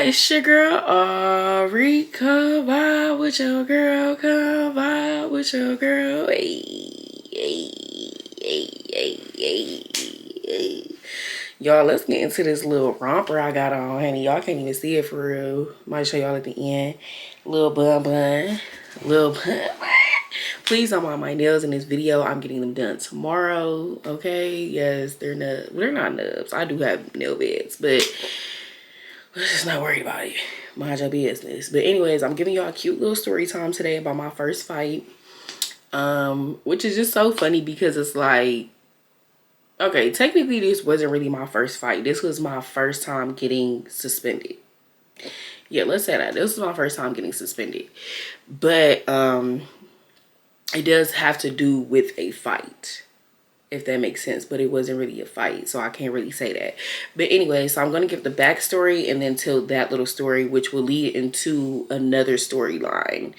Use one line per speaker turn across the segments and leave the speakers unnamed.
It's your girl, Ari. Come vibe with your girl. Come vibe with your girl. Hey, hey, hey, hey, hey, hey. Y'all, let's get into this little romper I got on, honey. Y'all can't even see it for real. Might show y'all at the end. Little bun bun. Little bun. Please don't mind my nails in this video. I'm getting them done tomorrow. Okay? Yes, they're nubs. They're not nubs. I do have nail beds, but let's just not worry about it. Mind your business. But anyways, I'm giving y'all a cute little story time today about my first fight. Which is just so funny because it's like, okay, technically this wasn't really my first fight. This was my first time getting suspended. Yeah, let's say that. This was my first time getting suspended. But it does have to do with a fight, if that makes sense, but it wasn't really a fight, so I can't really say that. But anyway, so I'm going to give the backstory and then tell that little story, which will lead into another storyline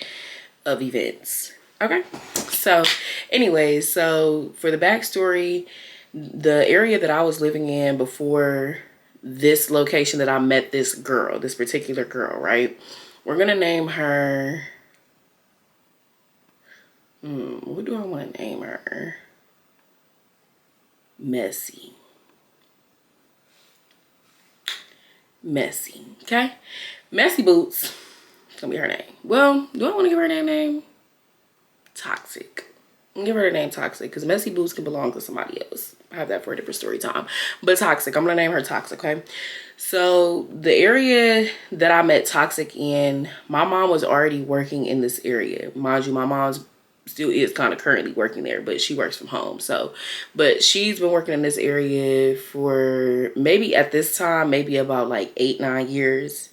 of events. Okay, so anyway, so for the backstory, the area that I was living in before this location that I met this girl, this particular girl, right? We're going to name her, what do I want to name her? Messy, okay? Messy Boots, it's gonna be her name. Well, do I want to give her a name? Toxic. I'm gonna give her the name Toxic because Messy Boots can belong to somebody else. I have that for a different story time. But Toxic, I'm gonna name her Toxic, okay? So the area that I met Toxic in, my mom was already working in this area. Mind you, my mom's still is kind of currently working there, but she works from home. So, but she's been working in this area for maybe at this time, maybe about like 8-9 years,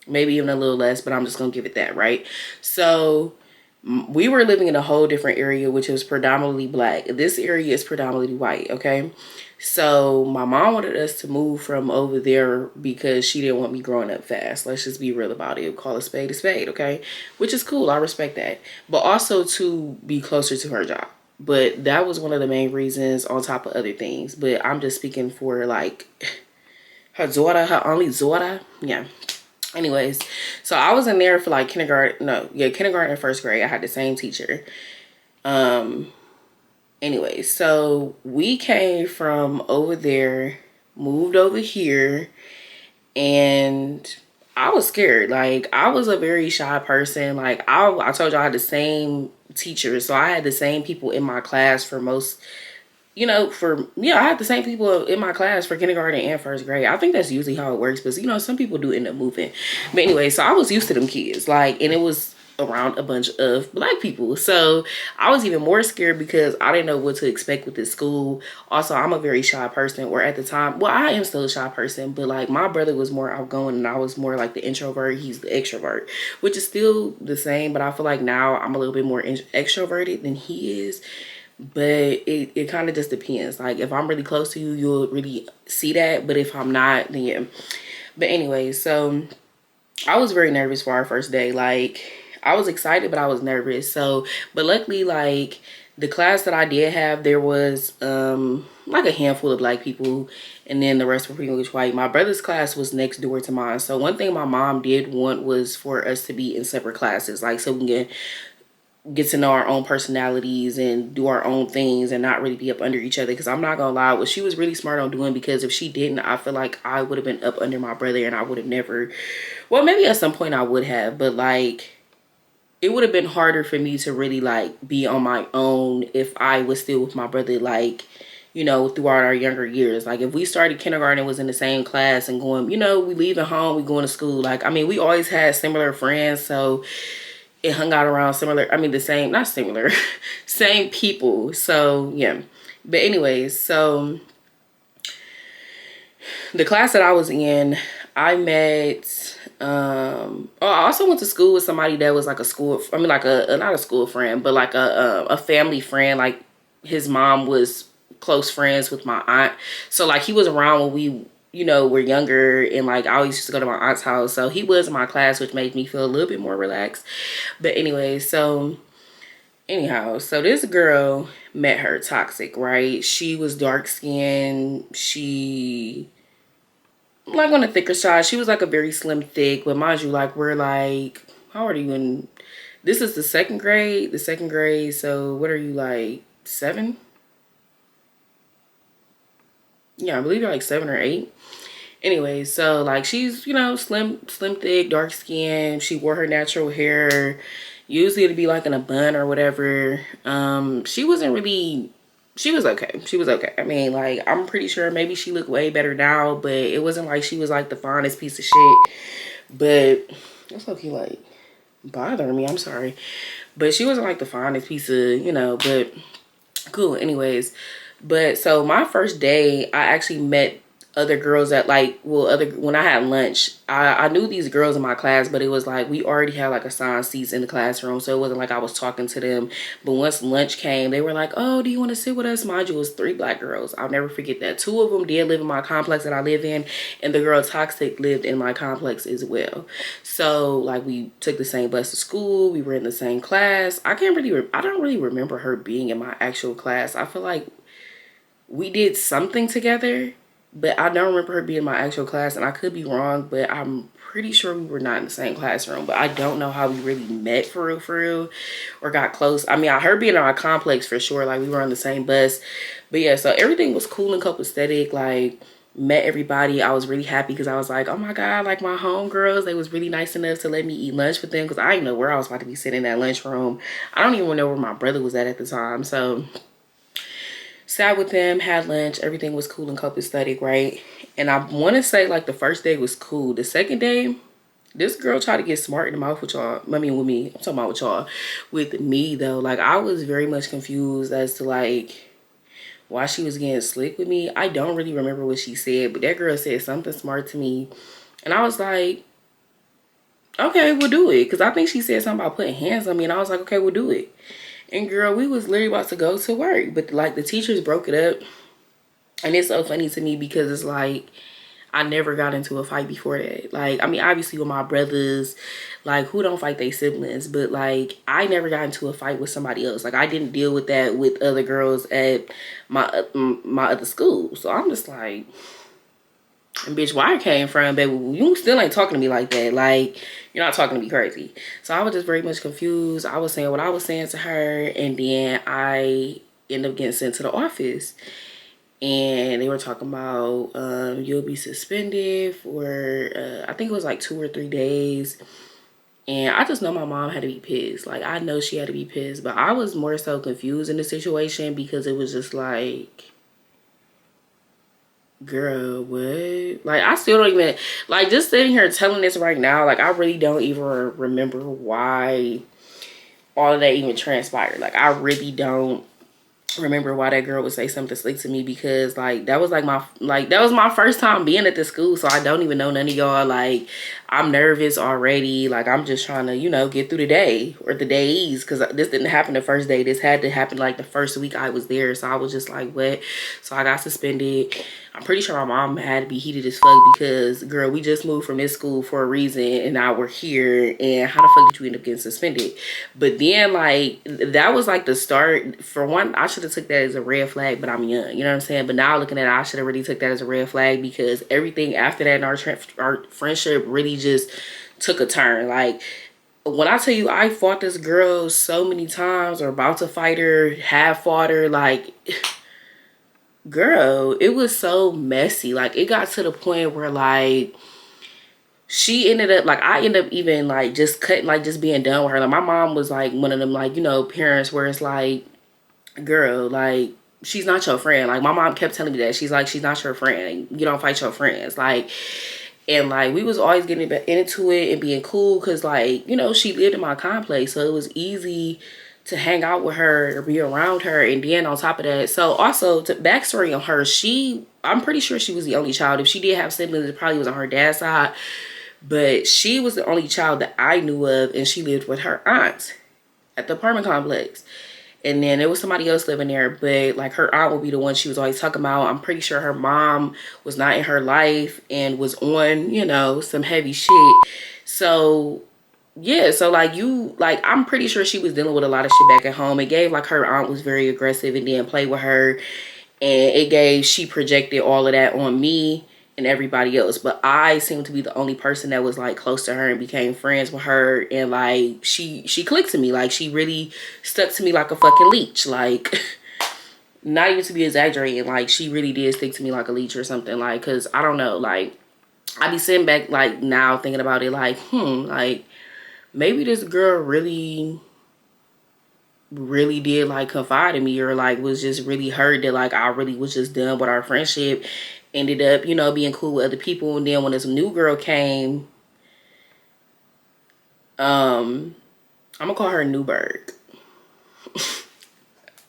maybe even a little less, but I'm just gonna give it that, right? So we were living in a whole different area, which was predominantly black. This area is predominantly white, okay? So my mom wanted us to move from over there because she didn't want me growing up fast. Let's just be real about it. Call a spade, okay? Which is cool. I respect that. But also to be closer to her job. But that was one of the main reasons on top of other things. But I'm just speaking for like her daughter, her only daughter. Yeah. Anyways, so I was in there for like kindergarten and first grade. I had the same teacher. Anyway, so we came from over there, moved over here, and I was scared. Like, I was a very shy person. Like, I told you I had the same teacher, so I had the same people in my class for most, I had the same people in my class for kindergarten and first grade. I think that's usually how it works, but some people do end up moving. But anyway, so I was used to them kids, like, and it was around a bunch of black people. So I was even more scared because I didn't know what to expect with this school. Also, I'm a very shy person, or at the time, well, I am still a shy person, but like my brother was more outgoing and I was more like the introvert. He's the extrovert, which is still the same, but I feel like now I'm a little bit more extroverted than he is. But it kind of just depends. Like, if I'm really close to you, you'll really see that. But if I'm not, then yeah. But anyway, so I was very nervous for our first day. Like, I was excited, but I was nervous. So, but luckily, like, the class that I did have, there was like a handful of black people, and then the rest were pretty much white. My brother's class was next door to mine. So one thing my mom did want was for us to be in separate classes, like, so we can get to know our own personalities and do our own things and not really be up under each other. Because I'm not gonna lie, what she was really smart on doing, because if she didn't, I feel like I would have been up under my brother and I would have never, well, maybe at some point I would have, but like, it would have been harder for me to really like be on my own if I was still with my brother, like, throughout our younger years. Like, if we started kindergarten and was in the same class and going, we leaving home, we going to school. Like, I mean, we always had similar friends, so it hung out around same people. So yeah. But anyways, so the class that I was in, I met I also went to school with somebody that was like a school, like a not a school friend, but like a family friend. Like, his mom was close friends with my aunt, so like he was around when we were younger, and like I always used to go to my aunt's house, so he was in my class, which made me feel a little bit more relaxed. But anyway, so anyhow, so this girl, met her Toxic, right? She was dark skinned. She like on the thicker side. She was like a very slim thick, but mind you, like we're like, how old are you in, this is the second grade, so what are you, like 7? Yeah, I believe you're like 7 or 8. Anyway, so like she's, you know, slim thick, dark skin. She wore her natural hair. Usually it'd be like in a bun or whatever. She wasn't really, she was okay. She was okay. I mean, like, I'm pretty sure maybe she looked way better now, but it wasn't like she was like the finest piece of shit. But that's okay, like bothering me. I'm sorry. But she wasn't like the finest piece of, you know, but cool. Anyways, but so my first day, I actually met other girls at like, well, other, when I had lunch, I knew these girls in my class, but it was like we already had like assigned seats in the classroom, so it wasn't like I was talking to them. But once lunch came, they were like, oh, do you want to sit with us? Mind you, it was 3 black girls. I'll never forget that. 2 of them did live in my complex that I live in, and the girl Toxic lived in my complex as well. So like we took the same bus to school, we were in the same class. I don't really remember her being in my actual class. I feel like we did something together, but I don't remember her being in my actual class, and I could be wrong, but I'm pretty sure we were not in the same classroom. But I don't know how we really met for real, or got close. I mean, her being in our complex for sure, like we were on the same bus. But yeah, so everything was cool and copacetic. Like, met everybody. I was really happy because I was like, oh my God, like my homegirls, they was really nice enough to let me eat lunch with them, because I didn't know where I was about to be sitting in that lunchroom. I don't even know where my brother was at the time. So sat with them, had lunch, everything was cool and copacetic, right? And I want to say like the first day was cool. The second day, this girl tried to get smart in the mouth with y'all. I mean, with me. I'm talking about with y'all. With me though, like I was very much confused as to like why she was getting slick with me. I don't really remember what she said, but that girl said something smart to me, and I was like, okay, we'll do it. Because I think she said something about putting hands on me, and I was like, okay, we'll do it. And girl, we was literally about to go to work, but like the teachers broke it up. And it's so funny to me because it's like I never got into a fight before that. Like, I mean, obviously with my brothers, like who don't fight their siblings, but like I never got into a fight with somebody else. Like I didn't deal with that with other girls at my other school. So I'm just like, bitch, where I came from, baby, you still ain't talking to me like that. Like, you're not talking to me crazy. So I was just very much confused. I was saying what I was saying to her, and then I ended up getting sent to the office. And they were talking about you'll be suspended for I think it was like 2 or 3 days. And I just know my mom had to be pissed. Like, I know she had to be pissed, but I was more so confused in the situation because it was just like, girl, what? Like, I still don't even, like, just sitting here telling this right now, like, I really don't even remember why all of that even transpired. Like, I really don't remember why that girl would say something slick to me, because like that was my first time being at the school, so I don't even know none of y'all. Like, I'm nervous already. Like, I'm just trying to, you know, get through the day or the days, because this didn't happen the first day. This had to happen like the first week I was there. So I was just like, what? So I got suspended. I'm pretty sure my mom had to be heated as fuck because, girl, we just moved from this school for a reason, and now we're here, and how the fuck did you end up getting suspended? But then, like, that was like the start. For one, I should have took that as a red flag, but I'm young, you know what I'm saying? But now looking at it, I should have really took that as a red flag, because everything after that in our friendship really just took a turn. Like, when I tell you I fought this girl so many times, or about to fight her, have fought her, like, girl, it was so messy. Like, it got to the point where like she ended up, like, I ended up even like just cutting, like just being done with her. Like, my mom was like one of them, like, you know, parents where it's like, girl, like, she's not your friend. Like, my mom kept telling me that. She's like, she's not your friend. You don't fight your friends. Like, and like we was always getting into it and being cool because, like, you know, she lived in my complex, so it was easy to hang out with her or be around her. And then on top of that, so also to backstory on her, I'm pretty sure she was the only child. If she did have siblings, it probably was on her dad's side, but she was the only child that I knew of, and she lived with her aunt at the apartment complex. And then there was somebody else living there, but like her aunt would be the one she was always talking about. I'm pretty sure her mom was not in her life and was on, you know, some heavy shit. So yeah, so like I'm pretty sure she was dealing with a lot of shit back at home. It gave like her aunt was very aggressive and didn't play with her, and she projected all of that on me. and everybody else, but I seemed to be the only person that was like close to her and became friends with her, and like she clicked to me. Like she really stuck to me like a fucking leech. Like not even to be exaggerating, like she really did stick to me like a leech or something. Like, cause I don't know, like I be sitting back like now thinking about it like like maybe this girl really did like confide in me, or like was just really hurt that like I really was just done with our friendship, ended up, you know, being cool with other people. And then when this new girl came, I'm gonna call her Newberg.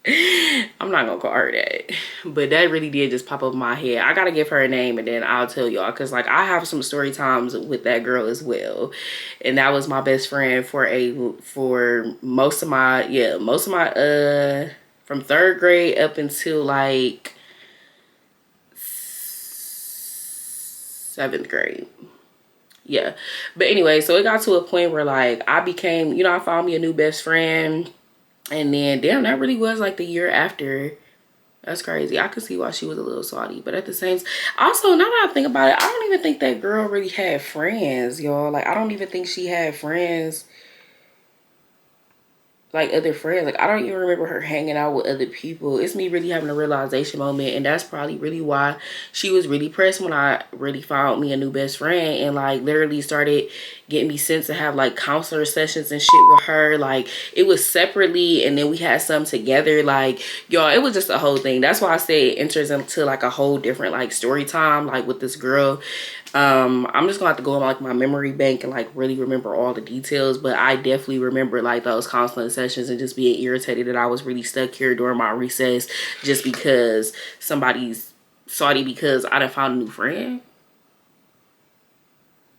I'm not gonna call her that, but that really did just pop up in my head. I gotta give her a name and then I'll tell y'all, because like I have some story times with that girl as well, and that was my best friend for most of my from 3rd grade up until like 7th grade. Yeah, but anyway, so it got to a point where like I became, you know, I found me a new best friend. And then, damn, that really was like the year after. That's crazy. I could see why she was a little salty. But at the same time, also, now that I think about it, I don't even think that girl really had friends, y'all. Like, I don't even think she had friends, like other friends. Like I don't even remember her hanging out with other people. It's me really having a realization moment, and that's probably really why she was really pressed when I really found me a new best friend, and like literally started getting me sent to have like counselor sessions and shit with her. Like it was separately, and then we had some together. Like y'all, it was just a whole thing. That's why I say it enters into like a whole different like story time, like with this girl. I'm just gonna have to go on like my memory bank and like really remember all the details, but I definitely remember like those counseling sessions and just being irritated that I was really stuck here during my recess just because somebody's salty because I done found a new friend.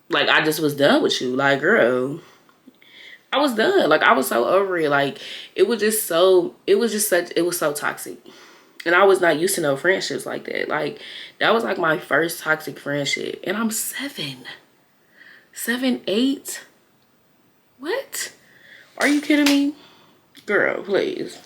Like I just was done with you. Like girl, I was done. Like I was so over it. Like it was so toxic. And I was not used to no friendships like that. Like that was like my first toxic friendship. And I'm 7, 8. What? Are you kidding me? Girl, please.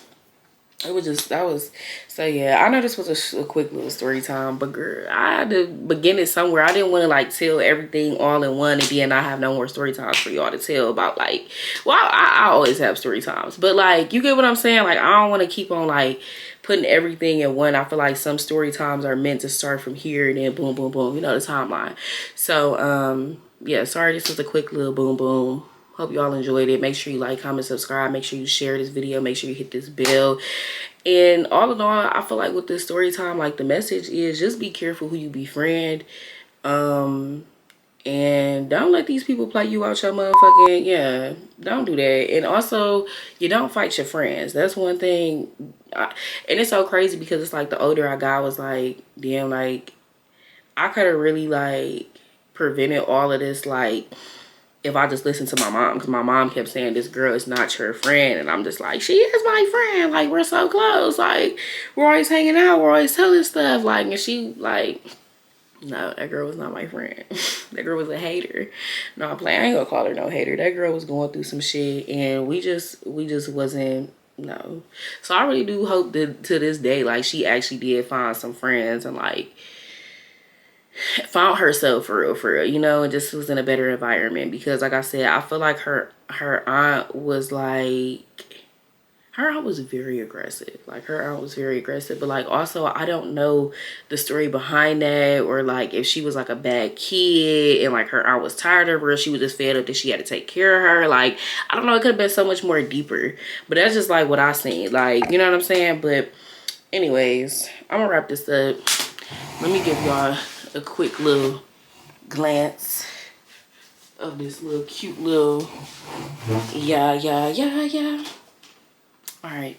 It was just, that was, so yeah, I know this was a quick little story time, but girl, I had to begin it somewhere. I didn't want to like tell everything all in one and then I have no more story times for y'all to tell about. Like, well, I always have story times, but like, you get what I'm saying? Like, I don't want to keep on like putting everything in one. I feel like some story times are meant to start from here and then boom, boom, boom, you know, the timeline. So, yeah, sorry, this was a quick little boom, boom. Hope y'all enjoyed it. Make sure you like, comment, subscribe. Make sure you share this video. Make sure you hit this bell. And all in all, I feel like with this story time, like the message is just be careful who you befriend. And don't let these people play you out your motherfucking, yeah, don't do that. And also, you don't fight your friends. That's one thing. And it's so crazy because it's like the older I got, I was like, damn, like I could have really like prevented all of this, like if I just listened to my mom, because my mom kept saying this girl is not your friend, and I'm just like, she is my friend, like we're so close, like we're always hanging out, we're always telling stuff, like, and she like, no, that girl was not my friend. That girl was a hater. No, I'm playing. I ain't gonna call her no hater. That girl was going through some shit, and we just wasn't, no. So I really do hope that to this day, like she actually did find some friends and like found herself for real, you know, and just was in a better environment. Because like I said, I feel like her aunt was like, her aunt was very aggressive. Like her aunt was very aggressive, but like also I don't know the story behind that, or like if she was like a bad kid and like her aunt was tired of her, she was just fed up that she had to take care of her. Like I don't know, it could have been so much more deeper, but that's just like what I seen, like, you know what I'm saying? But anyways, I'm gonna wrap this up. Let me give y'all a quick little glance of this little cute little yeah. All right.